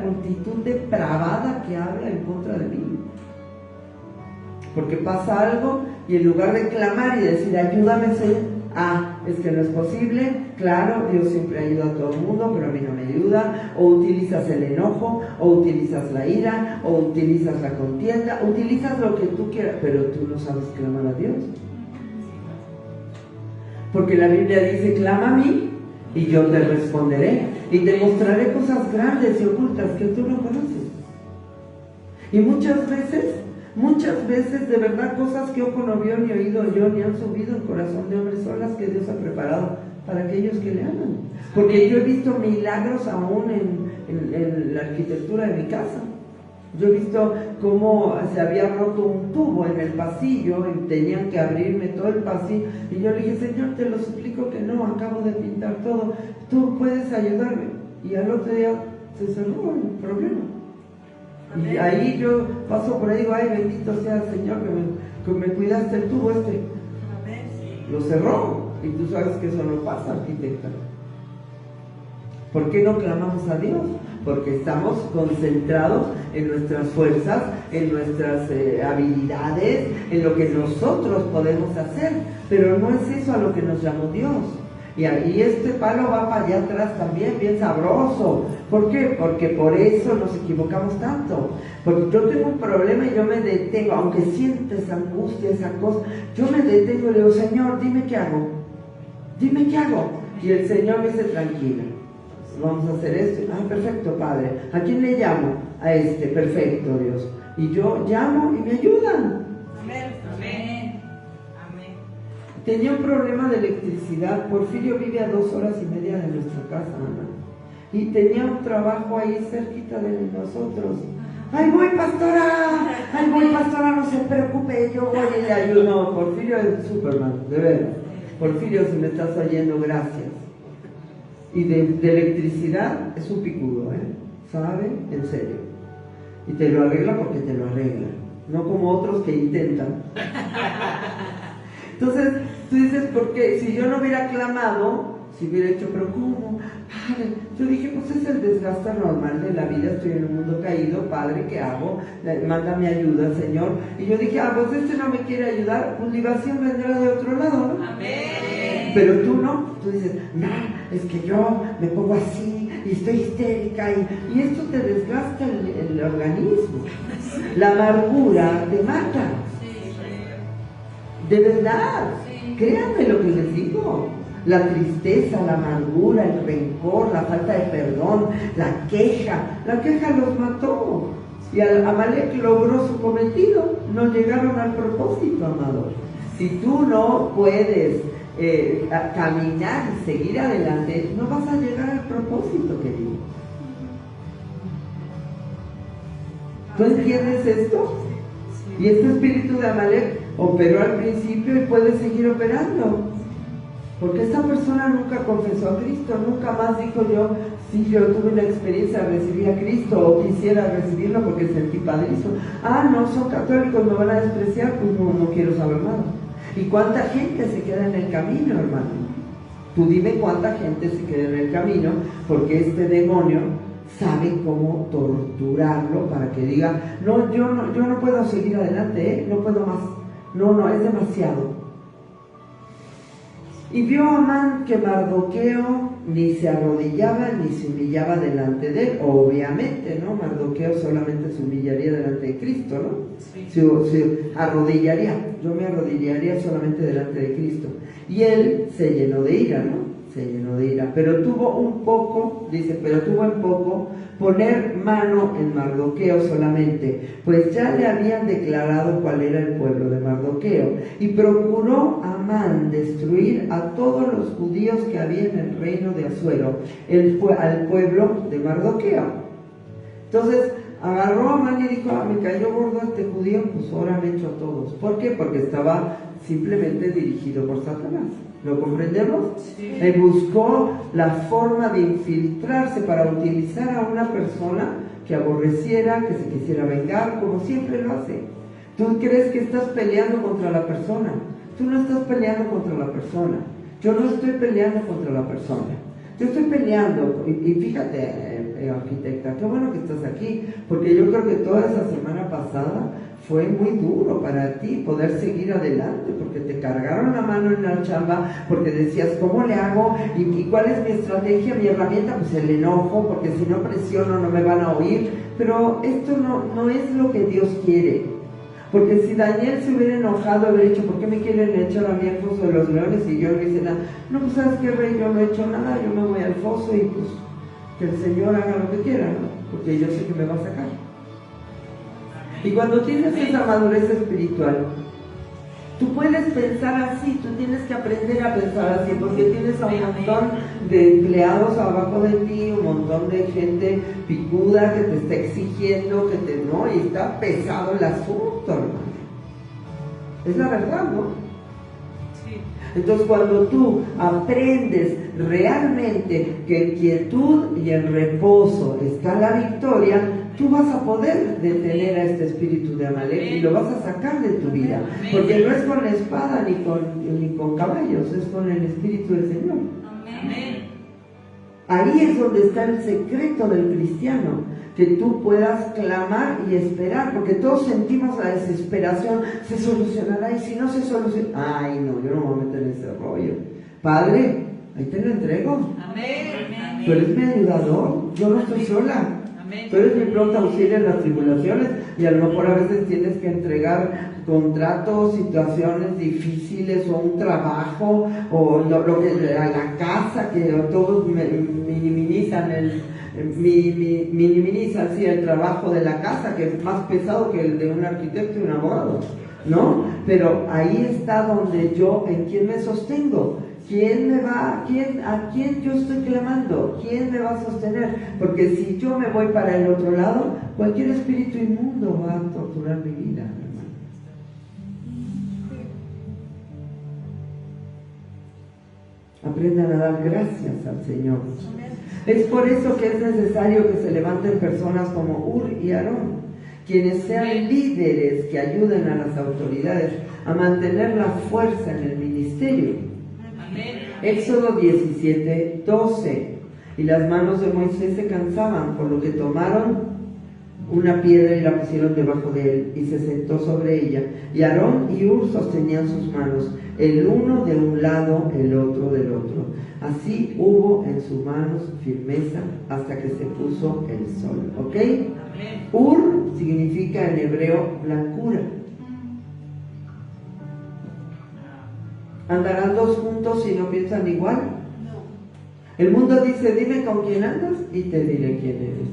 multitud depravada que habla en contra de mí? Porque pasa algo y en lugar de clamar y decir, ayúdame Señor, es que no es posible, claro, Dios siempre ayuda a todo el mundo, pero a mí no me ayuda, o utilizas el enojo, o utilizas la ira, o utilizas la contienda, utilizas lo que tú quieras, pero tú no sabes clamar a Dios. Porque la Biblia dice, clama a mí y yo te responderé, y te mostraré cosas grandes y ocultas que tú no conoces. Y muchas veces de verdad cosas que ojo no vio, ni oído yo, ni han subido en corazón de hombres, son las que Dios ha preparado para aquellos que le aman. Porque yo he visto milagros aún en la arquitectura de mi casa. Yo he visto cómo se había roto un tubo en el pasillo y tenían que abrirme todo el pasillo, y yo le dije, Señor, te lo suplico que no, acabo de pintar todo, tú puedes ayudarme. Y al otro día se cerró el problema. Y ahí yo paso por ahí y digo, ay, bendito sea el Señor que me cuidaste el tubo Lo cerró. Y tú sabes que eso no pasa, arquitecta. ¿Por qué no clamamos a Dios? Porque estamos concentrados en nuestras fuerzas, en nuestras habilidades, en lo que nosotros podemos hacer. Pero no es eso a lo que nos llamó Dios. Y ahí este palo va para allá atrás también, bien sabroso. ¿Por qué? Porque por eso nos equivocamos tanto. Porque yo tengo un problema y yo me detengo, aunque siento esa angustia, esa cosa, yo me detengo y le digo, Señor, dime qué hago. Dime qué hago. Y el Señor me dice, tranquila, vamos a hacer esto. Perfecto, Padre. ¿A quién le llamo? A este. Perfecto, Dios. Y yo llamo y me ayudan. Amén. Tenía un problema de electricidad. Porfirio vive a 2 horas y media de nuestra casa, mamá. Y tenía un trabajo ahí cerquita de nosotros. ¡Ay, voy, pastora! ¡Ay, voy, pastora! No se preocupe, yo voy y le ayudo. No, Porfirio es Superman, de veras. Porfirio, si me estás oyendo, gracias. Y de electricidad es un picudo, ¿sabe? En serio. Y te lo arregla porque te lo arregla. No como otros que intentan. Entonces, tú dices, ¿por qué? Si yo no hubiera clamado, si hubiera hecho, pero ¿cómo? Padre, yo dije, pues es el desgaste normal de la vida, estoy en un mundo caído, Padre, ¿qué hago? Mándame ayuda, Señor. Y yo dije, pues este no me quiere ayudar, pues libación vendrá de otro lado, ¿no? Amén. Pero tú no, tú dices, no, es que yo me pongo así y estoy histérica y esto te desgasta el organismo. La amargura te mata. De verdad, créanme lo que les digo. La tristeza, la amargura, el rencor, la falta de perdón, la queja los mató. Y Amalek logró su cometido, no llegaron al propósito, amador. Si tú no puedes caminar y seguir adelante, no vas a llegar al propósito, querido. ¿Tú entiendes esto? Y este espíritu de Amalek operó al principio y puede seguir operando. Porque esta persona nunca confesó a Cristo, nunca más dijo yo, sí, yo tuve una experiencia de recibir a Cristo o quisiera recibirlo porque sentí padrísimo. Ah, no, son católicos, me van a despreciar, pues no quiero saber nada. ¿Y cuánta gente se queda en el camino, hermano? Tú dime cuánta gente se queda en el camino, porque este demonio sabe cómo torturarlo para que diga, no, yo no puedo seguir adelante, no puedo más, no, es demasiado. Y vio Amán que Mardoqueo ni se arrodillaba ni se humillaba delante de él. Obviamente, ¿no? Mardoqueo solamente se humillaría delante de Cristo, ¿no? Sí. Se arrodillaría. Yo me arrodillaría solamente delante de Cristo. Y él se llenó de ira, ¿no? Se llenó de ira. Pero tuvo un poco, dice, pero tuvo en poco poner mano en Mardoqueo solamente, pues ya le habían declarado cuál era el pueblo de Mardoqueo. Y procuró Amán destruir a todos los judíos que había en el reino de Asuero, al pueblo de Mardoqueo. Entonces agarró a Amán y dijo, me cayó gordo este judío, pues ahora me echo a todos. ¿Por qué? Porque estaba simplemente dirigido por Satanás. ¿Lo comprendemos? Sí. Él buscó la forma de infiltrarse para utilizar a una persona que aborreciera, que se quisiera vengar, como siempre lo hace. Tú crees que estás peleando contra la persona. Tú no estás peleando contra la persona. Yo no estoy peleando contra la persona. Yo estoy peleando, y fíjate, arquitecta, qué bueno que estás aquí, porque yo creo que toda esa semana pasada fue muy duro para ti poder seguir adelante, porque te cargaron la mano en la chamba, porque decías, ¿cómo le hago? ¿Y cuál es mi estrategia, mi herramienta? Pues el enojo, porque si no presiono no me van a oír. Pero esto no es lo que Dios quiere. Porque si Daniel se hubiera enojado, hubiera dicho, ¿por qué me quieren echar a mí al foso de los leones? Y yo no hice nada. No, pues ¿sabes qué, rey? Yo no he hecho nada, yo me voy al foso y pues que el Señor haga lo que quiera, ¿no? Porque yo sé que me va a sacar. Y cuando tienes esa madurez espiritual, tú puedes pensar así, tú tienes que aprender a pensar así, porque tienes a un montón de empleados abajo de ti, un montón de gente picuda que te está exigiendo, y está pesado el asunto, hermano. Es la verdad, ¿no? Sí. Entonces, cuando tú aprendes realmente que en quietud y en reposo está la victoria, tú vas a poder detener a este espíritu de Amalek y lo vas a sacar de tu vida, porque no es con la espada ni con caballos, es con el Espíritu del Señor. Amén. Ahí es donde está el secreto del cristiano, que tú puedas clamar y esperar, porque todos sentimos la desesperación, se solucionará, y si no se soluciona, ay no, yo no me voy a meter en ese rollo. Padre, ahí te lo entrego. Amén. Tú eres mi ayudador, yo no estoy sola. Tú eres mi pronto auxilio en las tribulaciones, y a lo mejor a veces tienes que entregar contratos, situaciones difíciles, o un trabajo, o lo que la casa, que todos minimizan el trabajo de la casa, que es más pesado que el de un arquitecto y un abogado, ¿no? Pero ahí está donde ¿en quién me sostengo? ¿A quién yo estoy clamando? ¿Quién me va a sostener? Porque si yo me voy para el otro lado, cualquier espíritu inmundo va a torturar mi vida, hermano. Aprendan a dar gracias al Señor. Es por eso que es necesario que se levanten personas como Ur y Aarón, quienes sean líderes que ayuden a las autoridades a mantener la fuerza en el ministerio. Éxodo 17:12. Y las manos de Moisés se cansaban, por lo que tomaron una piedra y la pusieron debajo de él, y se sentó sobre ella. Y Aarón y Ur sostenían sus manos, el uno de un lado, el otro del otro. Así hubo en sus manos firmeza hasta que se puso el sol. ¿Ok? Ur significa en hebreo blancura. ¿Andarán dos juntos si no piensan igual? No. El mundo dice, dime con quién andas y te diré quién eres.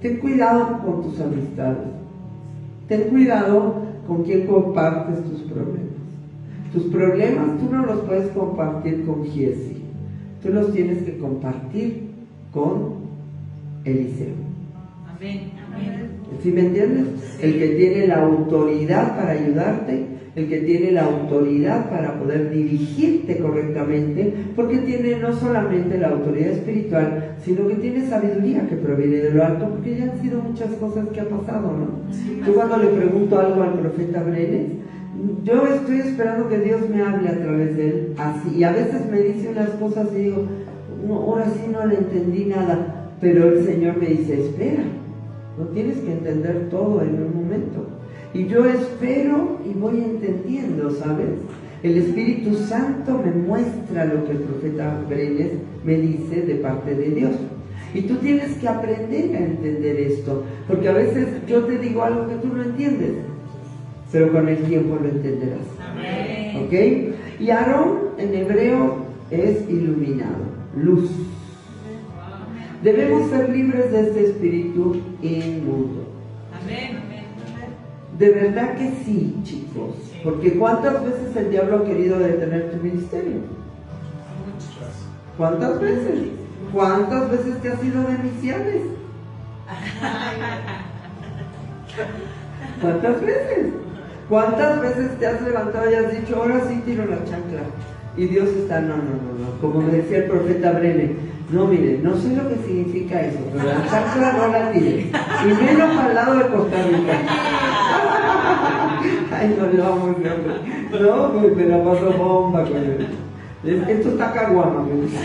Ten cuidado con tus amistades. Ten cuidado con quién compartes tus problemas. Tus problemas tú no los puedes compartir con Giesi. Tú los tienes que compartir con Eliseo. Amén. Amén. ¿Sí me entiendes? El que tiene la autoridad para ayudarte, el que tiene la autoridad para poder dirigirte correctamente, porque tiene no solamente la autoridad espiritual, sino que tiene sabiduría que proviene de lo alto, porque ya han sido muchas cosas que ha pasado, ¿no? Yo cuando le pregunto algo al profeta Brenes, yo estoy esperando que Dios me hable a través de él, así, y a veces me dice unas cosas y digo, no, ahora sí no le entendí nada, pero el Señor me dice, espera, no tienes que entender todo en un momento. Y yo espero y voy entendiendo, ¿sabes? El Espíritu Santo me muestra lo que el profeta Brenes me dice de parte de Dios. Y tú tienes que aprender a entender esto, porque a veces yo te digo algo que tú no entiendes, pero con el tiempo lo entenderás. Amén. ¿Ok? Y Aarón en hebreo es iluminado, luz. Debemos ser libres de este espíritu inmundo. Amén. De verdad que sí, chicos. Porque ¿cuántas veces el diablo ha querido detener tu ministerio? ¿Cuántas veces? ¿Cuántas veces te has ido de misiones? ¿Cuántas veces? ¿Cuántas veces te has levantado y has dicho, ahora sí tiro la chancla? Y Dios está, no. Como me decía el profeta Brenes, no, mire, no sé lo que significa eso, pero la chancla no la tire. Y menos al lado de Costa Rica. Ay, no lo amo, no, me la paso bomba con él. Esto está caguama, me dice.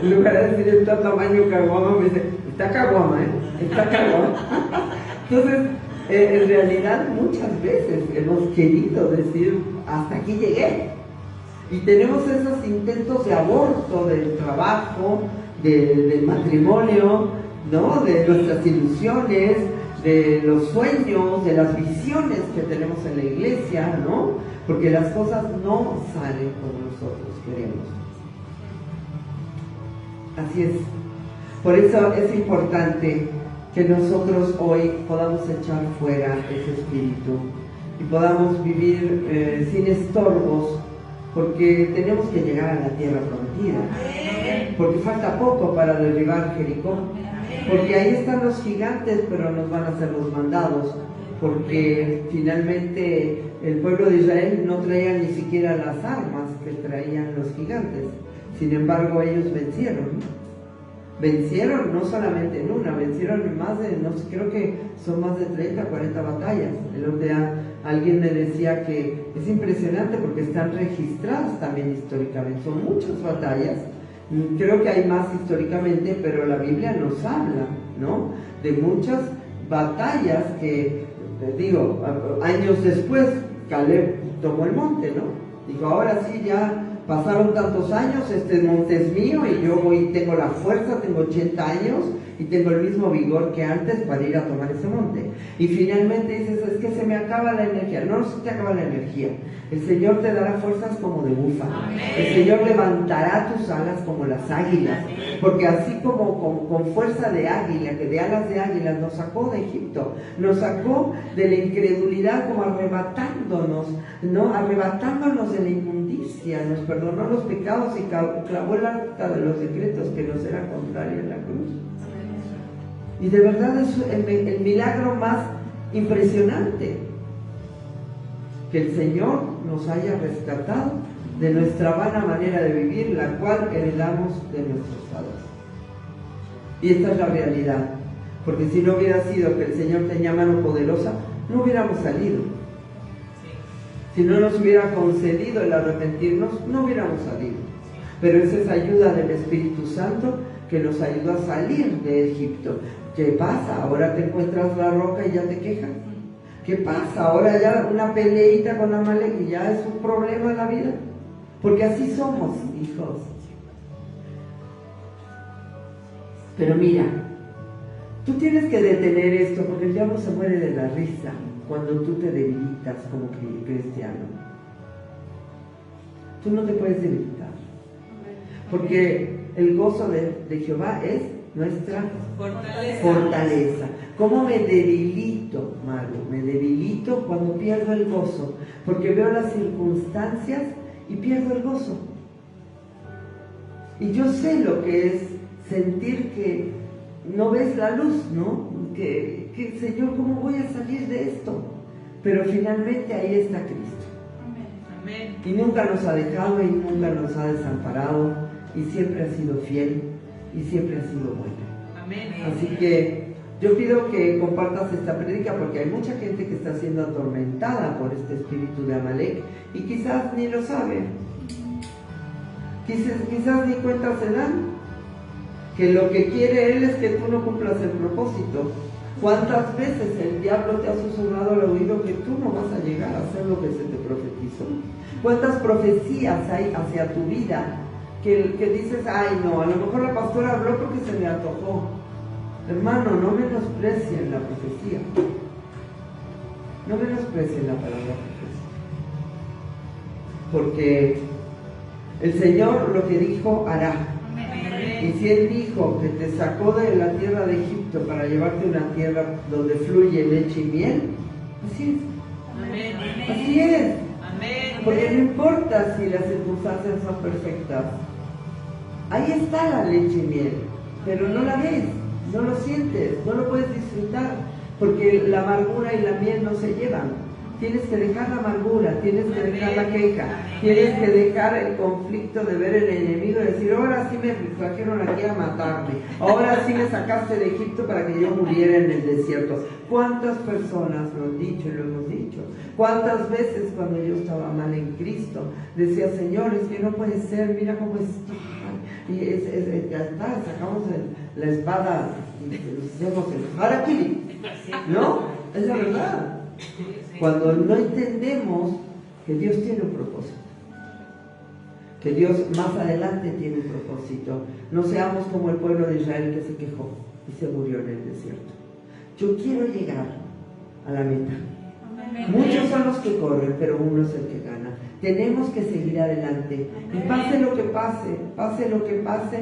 En lugar de decir está tamaño caguama, me dice, está caguama, está caguama. Entonces, en realidad muchas veces hemos querido decir, hasta aquí llegué. Y tenemos esos intentos de aborto del trabajo, del matrimonio, ¿no? De nuestras ilusiones, de los sueños, de las visiones que tenemos en la iglesia, ¿no? Porque las cosas no salen como nosotros queremos. Así es. Por eso es importante que nosotros hoy podamos echar fuera ese espíritu y podamos vivir sin estorbos, porque tenemos que llegar a la tierra prometida, porque falta poco para derribar Jericó, porque ahí están los gigantes, pero nos van a ser los mandados, porque finalmente el pueblo de Israel no traía ni siquiera las armas que traían los gigantes. Sin embargo, ellos vencieron no solamente en una, vencieron en más de, no sé, creo que son más de 30, 40 batallas. El otro día alguien me decía que es impresionante porque están registradas también históricamente, son muchas batallas. Creo que hay más históricamente, pero la Biblia nos habla, ¿no? De muchas batallas que, digo, años después, Caleb tomó el monte, ¿no? Dijo, ahora sí, ya pasaron tantos años, este monte es mío y yo voy, tengo la fuerza, tengo 80 años y tengo el mismo vigor que antes para ir a tomar ese monte. Y finalmente dices, es que se me acaba la energía. No se te acaba la energía. El Señor te dará fuerzas como de búfalo. El Señor levantará tus alas como las águilas. Porque así como con fuerza de águila, que de alas de águila nos sacó de Egipto, nos sacó de la incredulidad como arrebatándonos, ¿no? Arrebatándonos de la inmundicia, nos perdonó los pecados y clavó el acta de los decretos que nos era contrario en la cruz. Y de verdad es el milagro más impresionante, que el Señor nos haya rescatado de nuestra vana manera de vivir, la cual heredamos de nuestros padres. Y esta es la realidad, porque si no hubiera sido que el Señor tenía mano poderosa, no hubiéramos salido. Si no nos hubiera concedido el arrepentirnos, no hubiéramos salido. Pero esa es ayuda del Espíritu Santo que nos ayuda a salir de Egipto. ¿Qué pasa? Ahora te encuentras la roca y ya te quejas. ¿Qué pasa? Ahora ya una peleita con Amalek y ya es un problema en la vida. Porque así somos, hijos. Pero mira, tú tienes que detener esto, porque el diablo se muere de la risa cuando tú te debilitas como cristiano. Tú no te puedes debilitar, porque el gozo de Jehová es nuestra fortaleza. ¿Cómo me debilito, Mario? Me debilito cuando pierdo el gozo, porque veo las circunstancias y pierdo el gozo. Y yo sé lo que es sentir que no ves la luz, ¿no? Que Señor, ¿cómo voy a salir de esto? Pero finalmente ahí está Cristo. Amén. Y nunca nos ha dejado y nunca nos ha desamparado y siempre ha sido fiel y siempre ha sido bueno. Amén. Así que yo pido que compartas esta prédica porque hay mucha gente que está siendo atormentada por este espíritu de Amalek y quizás ni lo sabe. Quizás ni cuenta se dan que lo que quiere él es que tú no cumplas el propósito. ¿Cuántas veces el diablo te ha susurrado al oído que tú no vas a llegar a hacer lo que se te profetizó? ¿Cuántas profecías hay hacia tu vida que dices, ay no, a lo mejor la pastora habló porque se me antojó? Hermano, no menosprecien la profecía. No menosprecien la palabra profecía. Porque el Señor lo que dijo hará. Y si Él dijo que te sacó de la tierra de Egipto para llevarte a una tierra donde fluye leche y miel, así es. Amén. Así es. Amén. Porque no importa si las circunstancias son perfectas. Ahí está la leche y miel, pero no la ves, no lo sientes, no lo puedes disfrutar, porque la amargura y la miel no se llevan. Tienes que dejar la amargura, tienes que dejar la queja, tienes que dejar el conflicto de ver el enemigo y decir, ahora sí me trajeron aquí a matarme, ahora sí me sacaste de Egipto para que yo muriera en el desierto. ¿Cuántas personas lo han dicho y lo hemos dicho? ¿Cuántas veces cuando yo estaba mal en Cristo decía, Señor, es que no puede ser, mira cómo estoy? Y ya está, sacamos la espada y hacemos el harakiri, ¿no? Es la verdad. Cuando no entendemos que Dios tiene un propósito, que Dios más adelante tiene un propósito, no seamos como el pueblo de Israel que se quejó y se murió en el desierto. Yo quiero llegar a la meta. Muchos son los que corren, pero uno es el que gana. Tenemos que seguir adelante. Y pase lo que pase, pase lo que pase,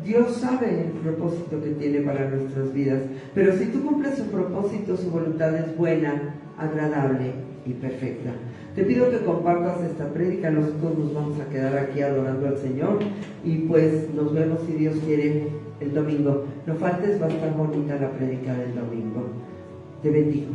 Dios sabe el propósito que tiene para nuestras vidas. Pero si tú cumples su propósito, su voluntad es buena, agradable y perfecta. Te pido que compartas esta prédica. Nosotros nos vamos a quedar aquí adorando al Señor y pues nos vemos, si Dios quiere, el domingo. No faltes, va a estar bonita la prédica del domingo. Te bendigo.